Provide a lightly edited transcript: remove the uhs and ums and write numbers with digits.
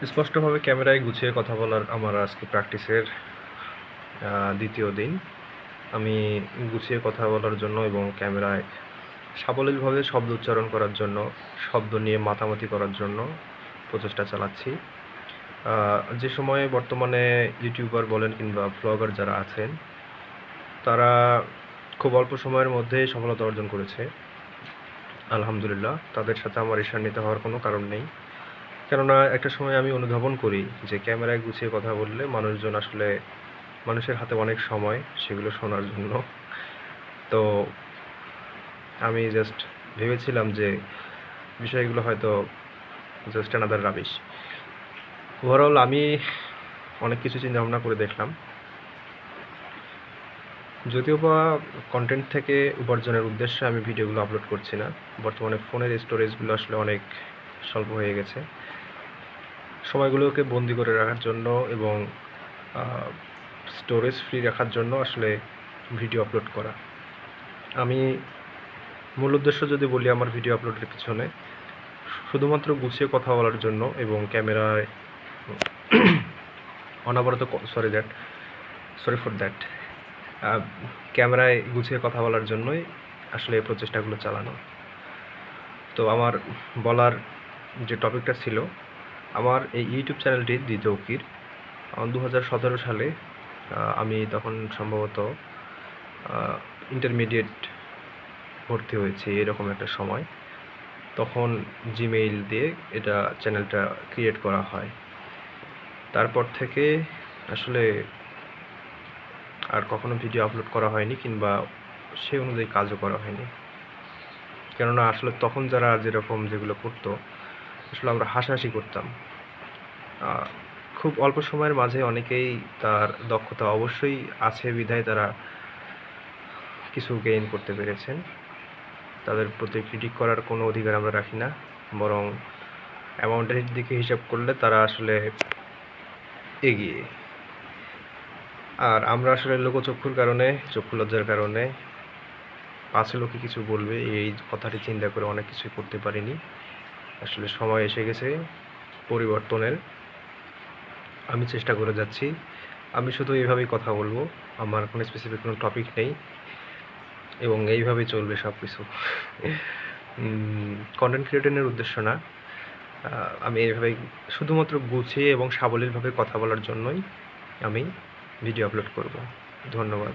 স্পষ্টভাবে ক্যামেরায় গুছিয়ে কথা বলার আমার আজকে প্র্যাকটিসের দ্বিতীয় দিন। আমি গুছিয়ে কথা বলার জন্য এবং ক্যামেরায় সাবলীলভাবে শব্দ উচ্চারণ করার জন্য, শব্দ নিয়ে মাতামাতি করার জন্য প্রচেষ্টা চালাচ্ছি। যে সময়ে বর্তমানে ইউটিউবার বলেন কিংবা ব্লগার যারা আছেন, তারা খুব অল্প সময়ের মধ্যেই সফলতা অর্জন করেছে। আলহামদুলিল্লাহ, তাদের সাথে আমার ঈর্ষান্বিত হওয়ার কোনো কারণ নেই। কেননা একটা সময় আমি অনুধাবন করি যে ক্যামেরায় গুছিয়ে কথা বললে মানুষজন আসলে মানুষের হাতে অনেক সময় সেগুলো শোনার জন্য। তো আমি জাস্ট ভেবেছিলাম যে বিষয়গুলো হয়তো জাস্ট অ্যানাদার রাবিশ। ওভারঅল আমি অনেক কিছু চিন্তা ভাবনা করে দেখলাম, যদিও বা কন্টেন্ট থেকে উপার্জনের উদ্দেশ্যে আমি ভিডিওগুলো আপলোড করছি না। বর্তমানে ফোনের স্টোরেজগুলো আসলে অনেক স্বল্প হয়ে গেছে। সময়গুলোকে বন্দি করে রাখার জন্য এবং স্টোরেজ ফ্রি রাখার জন্য আসলে ভিডিও আপলোড করা। আমি মূল উদ্দেশ্য যদি বলি আমার ভিডিও আপলোডের পিছনে, শুধুমাত্র গুছিয়ে কথা বলার জন্য এবং ক্যামেরায় অনবরত সরি ফর দ্যাট ক্যামেরায় গুছিয়ে কথা বলার জন্যই আসলে এই প্রচেষ্টাগুলো চালানো। তো আমার বলার যে টপিকটা ছিল, আমার এই ইউটিউব চ্যানেলটি দ্বিতীয় উকির 2017 সালে আমি তখন সম্ভবত ইন্টারমিডিয়েট ভর্তি হয়েছি, এরকম একটা সময়। তখন জিমেইল দিয়ে এটা চ্যানেলটা ক্রিয়েট করা হয়। তারপর থেকে আসলে আর কখনো ভিডিও আপলোড করা হয়নি কিংবা সেই অনুযায়ী কাজও করা হয়নি। কেননা আসলে তখন যারা যেরকম যেগুলো করতো আসলে আমরা হাসাহাসি করতাম। খুব অল্প সময়ের মাঝে অনেকেই তার দক্ষতা অবশ্যই আছে বিধায় তারা কিছু গেইন করতে পেরেছেন। তাদের প্রতি ক্রিটিক করার কোনো অধিকার আমরা রাখি না, বরং অ্যামাউন্টের দিকে হিসাব করলে তারা আসলে এগিয়ে। আর আমরা আসলে লোকচক্ষুর কারণে, চক্ষু লজ্জার কারণে পাছে লোকে কিছু বলবে এই কথাটি চিন্তা করে অনেক কিছুই করতে পারিনি। আসলে সময় এসে গেছে পরিবর্তনের। আমি চেষ্টা করে যাচ্ছি। আমি শুধু এইভাবেই কথা বলবো, আমার কোনো স্পেসিফিক কোনো টপিক নেই এবং এইভাবেই চলবে সব কিছু। কন্টেন্ট ক্রিয়েটরের উদ্দেশ্য না, আমি এইভাবেই শুধুমাত্র গুছিয়ে এবং সাবলীলভাবে কথা বলার জন্যই আমি ভিডিও আপলোড করব। ধন্যবাদ।